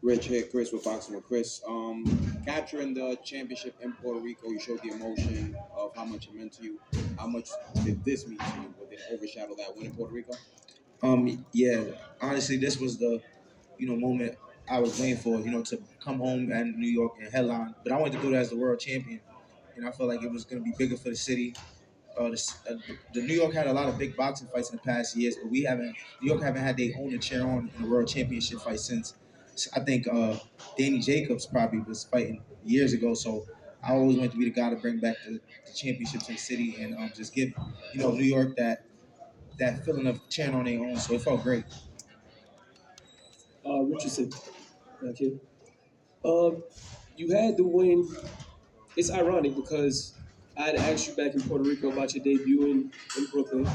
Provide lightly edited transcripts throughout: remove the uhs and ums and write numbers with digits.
Rich here, Chris with Boxing with Chris. Capturing the championship in Puerto Rico, you showed the emotion of how much it meant to you. How much did this mean to you? Or did it overshadow that win in Puerto Rico? Yeah, honestly, this was the moment I was waiting for. To come home and New York and headline, but I wanted to do that as the world champion, and I felt like it was going to be bigger for the city. The New York had a lot of big boxing fights in the past years, but we haven't. New York haven't had their own to cheer on in a world championship fight since. I think Danny Jacobs probably was fighting years ago. So I always wanted to be the guy to bring back the championship to the city and just give New York that feeling of cheering on their own. So it felt great. Richardson, okay. Um, you had the win. It's ironic because I had asked you back in Puerto Rico about your debut in Brooklyn.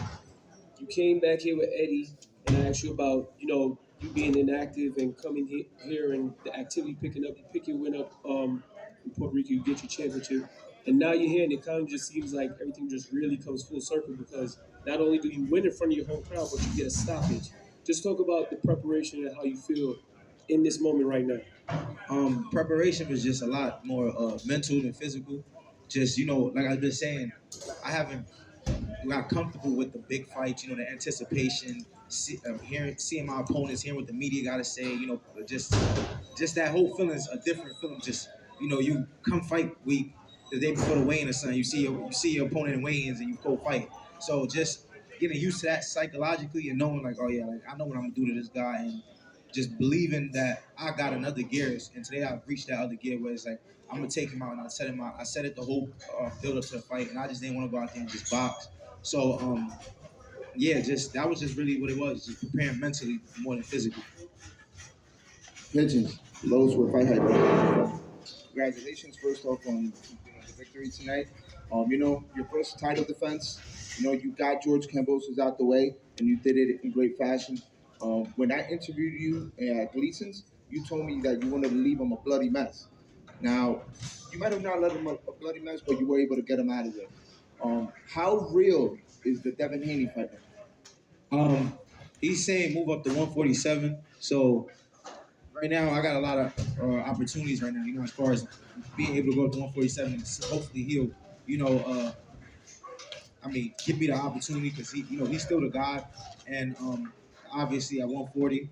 You came back here with Eddie, and I asked you about you being inactive and coming here and the activity picking up. You pick your win up in Puerto Rico, you get your championship, and now you're here, and it kind of just seems like everything just really comes full circle because not only do you win in front of your home crowd, but you get a stoppage. Just talk about the preparation and how you feel in this moment right now. Preparation was just a lot more mental than physical. Just like I've been saying, I haven't got comfortable with the big fights. The anticipation, seeing my opponents, hearing what the media got to say. Just that whole feeling is a different feeling. Just you come fight week the day before the weigh-in or something. You see your opponent in weigh-ins and you go fight. So just getting used to that psychologically and knowing like, oh yeah, like I know what I'm gonna do to this guy and just believing that I got another gears. And today I've reached that other gear where it's like I'm gonna take him out and I set him out. I set it the whole build up to the fight, and I just didn't want to go out there and just box. So yeah, just that was just really what it was, just preparing mentally more than physically. Hitchins, Lowe's with Fight Hype. Congratulations, first off, on the victory tonight. Your first title defense. You got George Kambosos out the way, and you did it in great fashion. When I interviewed you at Gleason's, you told me that you wanted to leave him a bloody mess. Now, you might have not left him a bloody mess, but you were able to get him out of there. How real is the Devin Haney fight? Um, he's saying move up to 147. So right now I got a lot of opportunities right now. As far as being able to go up to 147, and hopefully he'll, you know, uh, give me the opportunity because he's still the guy, and obviously at 140.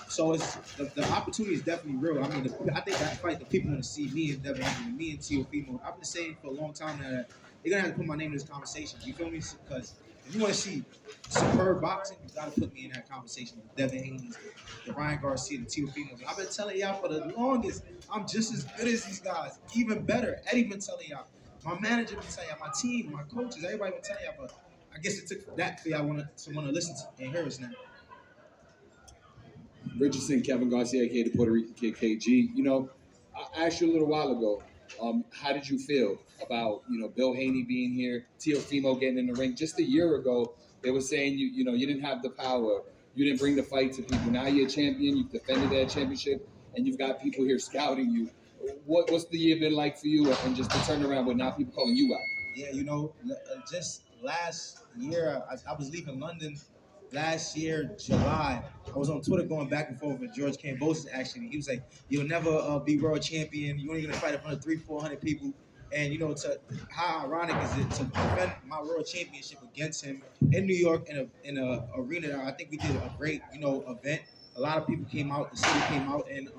So the opportunity is definitely real. I think that fight the people want to see me and Devin Haney, me and Teofimo. I've been saying for a long time now that they're gonna have to put my name in this conversation. You feel me? Because if you want to see superb boxing, you gotta put me in that conversation with Devin Haney, the Ryan Garcia, the Teofimo. I've been telling y'all for the longest, I'm just as good as these guys, even better. Eddie been telling y'all. My manager been telling y'all, my team, my coaches, everybody been telling y'all, but I guess it took that for y'all to want to listen to and hear us now. Richardson, Kevin Garcia, aka the Puerto Rican Kid KG. I asked you a little while ago, how did you feel about Bill Haney being here, Teofimo getting in the ring? Just a year ago, they were saying you didn't have the power, you didn't bring the fight to people. Now you're a champion, you've defended that championship, and you've got people here scouting you. What's the year been like for you, and just the turnaround with now people calling you out? Yeah, just last year, I was leaving London last year, July. I was on Twitter going back and forth with George Kambosos, actually. He was like, you'll never be world champion. You're only going to fight in front of 400 people. And, how ironic is it to defend my world championship against him in New York in a arena that I think we did a great, event. A lot of people came out, the city came out, and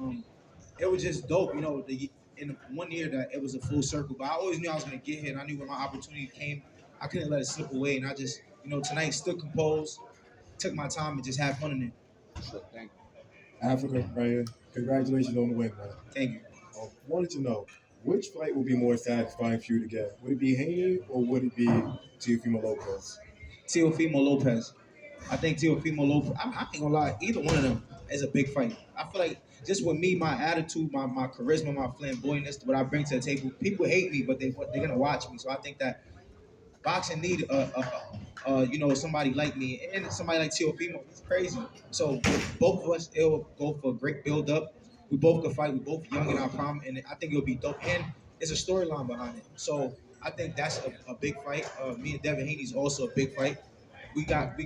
it was just dope. In 1 year that it was a full circle. But I always knew I was going to get here, and I knew when my opportunity came, I couldn't let it slip away. And I just, tonight stood composed, took my time, and just had fun in it. So, thank Africa, right here. Congratulations on the win, man. Thank you. Wanted to know which fight would be more satisfying for you to get? Would it be Haney or would it be Teofimo Lopez? Teofimo Lopez. I think Teofimo Lopez. I ain't gonna lie, either one of them is a big fight. I feel like just with me, my attitude, my charisma, my flamboyantness, what I bring to the table. People hate me, but they're gonna watch me. So I think that boxing need somebody like me and somebody like Teofimo. It's crazy. So both of us, it'll go for a great build up. We both could fight. We both young in our prime, and I think it'll be dope. And there's a storyline behind it. So I think that's a big fight. Me and Devin Haney's also a big fight. We got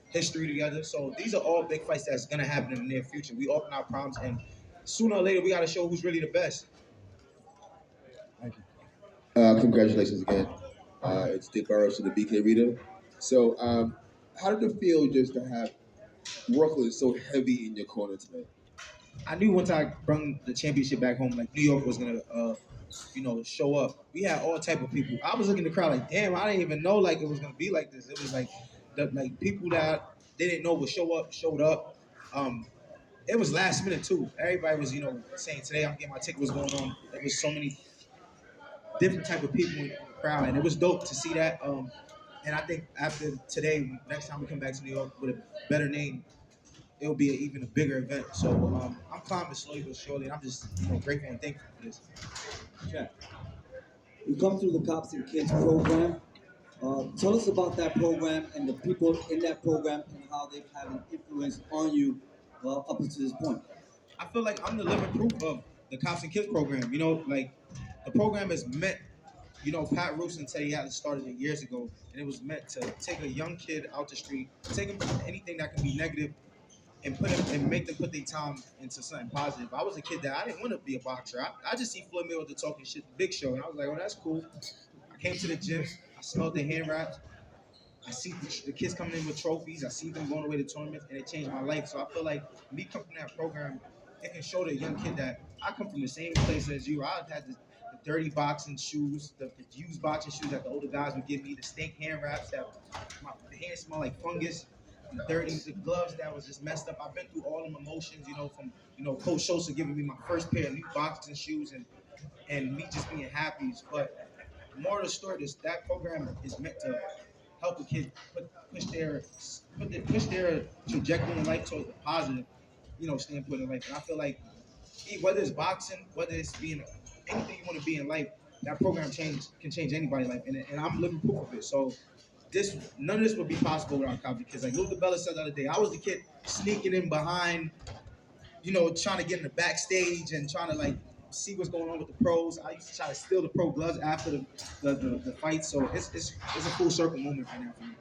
history together. So these are all big fights that's gonna happen in the near future. We open our proms, and sooner or later we gotta show who's really the best. Thank you. Congratulations again. It's Dick Burrows to the BK Reader. So, how did it feel just to have Brooklyn so heavy in your corner today? I knew once I brought the championship back home, like New York was gonna, show up. We had all type of people. I was looking at the crowd like, damn, I didn't even know like it was gonna be like this. It was like like people that they didn't know would show up showed up. It was last minute too. Everybody was, saying today I'm getting my ticket. Was going on. There was so many different type of people in the crowd, and it was dope to see that. And I think after today, next time we come back to New York with a better name, it'll be even a bigger event. So I'm climbing slowly but surely, and I'm just grateful and thankful for this. Check. You come through the Cops and Kids program. Tell us about that program and the people in that program and how they've had an influence on you up until this point. I feel like I'm the living proof of the Cops and Kids program. Like the program is meant. Pat Rooston said he had started it years ago, and it was meant to take a young kid out the street, take him from anything that can be negative, and put him and make them put their time into something positive. I was a kid that I didn't want to be a boxer. I just see Floyd Mayweather talking shit, the Big Show, and I was like, oh, that's cool. I came to the gym, I smelled the hand wraps, I see the kids coming in with trophies, I see them going away to tournaments, and it changed my life. So I feel like me coming from that program, it can show the young kid that I come from the same place as you. I had the dirty boxing shoes, the used boxing shoes that the older guys would give me, the stink hand wraps that my hands smell like fungus, the gloves that was just messed up. I've been through all them emotions, from Coach Sosa giving me my first pair of new boxing shoes and me just being happy. But the moral of the story is that program is meant to help a kid push their trajectory in life towards the positive, standpoint in life. And I feel like whether it's boxing, whether it's being anything you want to be in life, that program can change anybody's life, and I'm living proof of it. So none of this would be possible without Cops and Kids. Like Luther Bella said the other day, I was the kid sneaking in behind, trying to get in the backstage and trying to like see what's going on with the pros. I used to try to steal the pro gloves after the fight. So it's a full circle moment right now for me.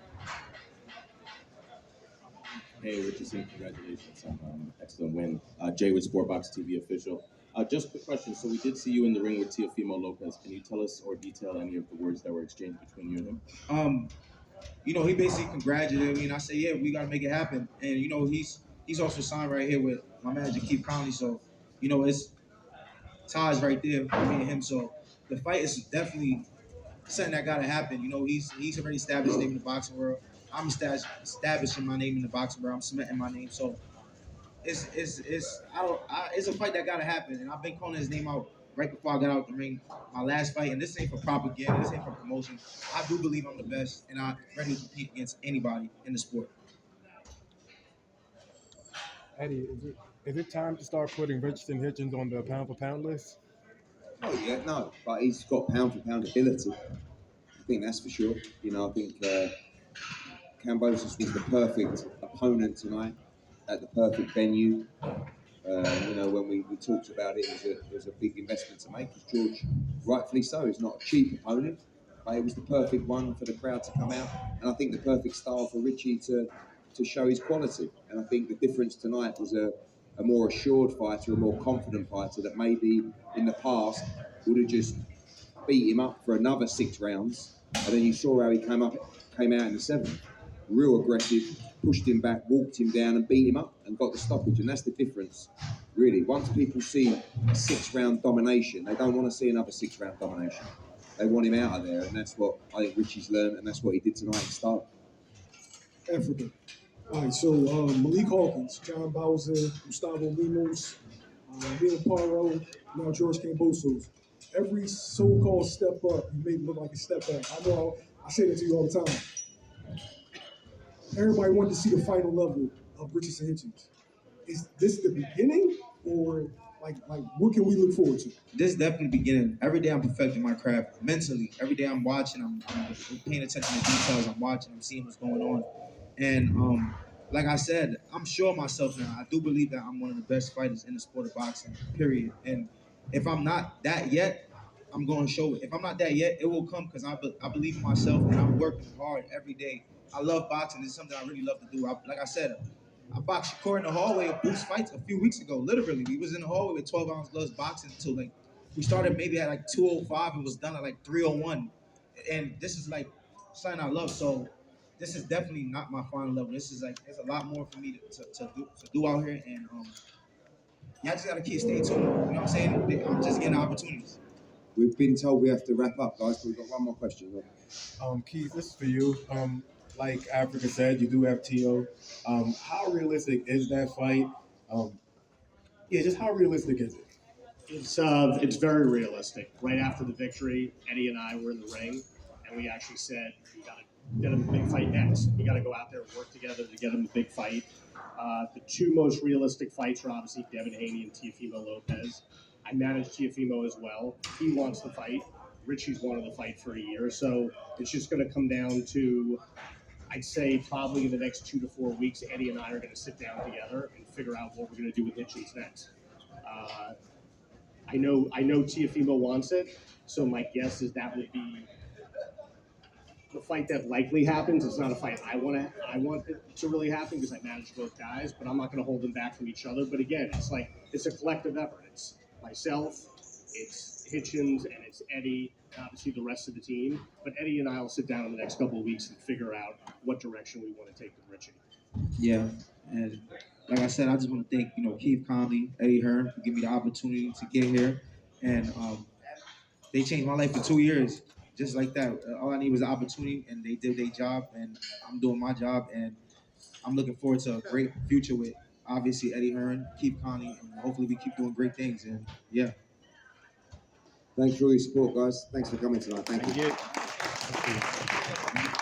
Hey, Richardson, congratulations on excellent win. Jay with Sportbox TV official. Just a quick question. So we did see you in the ring with Teofimo Lopez. Can you tell us or detail any of the words that were exchanged between you and him? He basically congratulated me, and I said, yeah, we got to make it happen. And, he's also signed right here with my manager, Keith Conley. So, it's ties right there for me and him. So the fight is definitely something that got to happen. He's already established his name in the boxing world. I'm establishing my name in the boxing world. I'm cementing my name. So it's a fight that got to happen. And I've been calling his name out right before I got out the ring, my last fight. And this ain't for propaganda. This ain't for promotion. I do believe I'm the best, and I'm ready to compete against anybody in the sport. Eddie, is it time to start putting Richardson Hitchins on the pound for pound list? Oh yeah, no, but he's got pound for pound ability. I think that's for sure. I think Kambosos was the perfect opponent tonight at the perfect venue. When we talked about it, it was a big investment to make, because George, rightfully so, is not a cheap opponent, but it was the perfect one for the crowd to come out, and I think the perfect style for Richie to show his quality. And I think the difference tonight was a more assured fighter, a more confident fighter that maybe in the past would have just beat him up for another 6 rounds, and then you saw how he came out in the 7th. Real aggressive, pushed him back, walked him down and beat him up and got the stoppage. And that's the difference, really. Once people see a 6-round domination, they don't want to see another 6-round domination. They want him out of there, and that's what I think Richie's learned, and that's what he did tonight in start. Africa. All right, so Malik Hawkins, John Bowser, Gustavo Limos, Neil Paro, now George Kambosos. Every so-called step up, you make it look like a step back. I know I say that to you all the time. Everybody wanted to see the final level of Richardson Hitchins. Is this the beginning, or like what can we look forward to? This is definitely the beginning. Every day I'm perfecting my craft mentally. Every day I'm watching, I'm paying attention to details. I'm watching, I'm seeing what's going on. And like I said, I'm sure of myself now. I do believe that I'm one of the best fighters in the sport of boxing, period. And if I'm not that yet, I'm going to show it. If I'm not that yet, it will come, because I believe in myself, and I'm working hard every day. I love boxing. It's something I really love to do. Like I said, I boxed Shakur in the hallway of Boost Fights a few weeks ago. Literally, we was in the hallway with 12-ounce gloves boxing until like we started maybe at like 205 and was done at like 301. And this is like something I love. So this is definitely not my final level. This is like there's a lot more for me to do out here, and y'all just gotta keep stay tuned. You know what I'm saying? I'm just getting opportunities. We've been told we have to wrap up, guys, but we've got one more question. Keith, this is for you. Like Africa said, you do have T.O. How realistic is that fight? Yeah, just how realistic is it? It's very realistic. Right after the victory, Eddie and I were in the ring, and we actually said we got to get him a big fight next. We got to go out there and work together to get him a big fight. The two most realistic fights are obviously Devin Haney and Teofimo Lopez. I manage Teofimo as well. He wants the fight. Richie's wanted the fight for a year, so it's just going to come down to, I'd say probably in the next 2 to 4 weeks, Eddie and I are going to sit down together and figure out what we're going to do with Hitchins next. I know Teofimo wants it, so my guess is that would be the fight that likely happens. It's not a fight I want it to really happen because I manage both guys, but I'm not going to hold them back from each other. But again, it's a collective effort. It's myself, it's Hitchins, and it's Eddie, and obviously the rest of the team. But Eddie and I will sit down in the next couple of weeks and figure out what direction we want to take with Richie. Yeah, and like I said, I just want to thank Keith Conley, Eddie Hearn for giving me the opportunity to get here, and they changed my life for 2 years, just like that. All I need was an opportunity, and they did their job, and I'm doing my job, and I'm looking forward to a great future with obviously Eddie Hearn, Keith Conley, and hopefully we keep doing great things. And yeah. Thanks for all your support, guys. Thanks for coming tonight. Thank you. Thank you.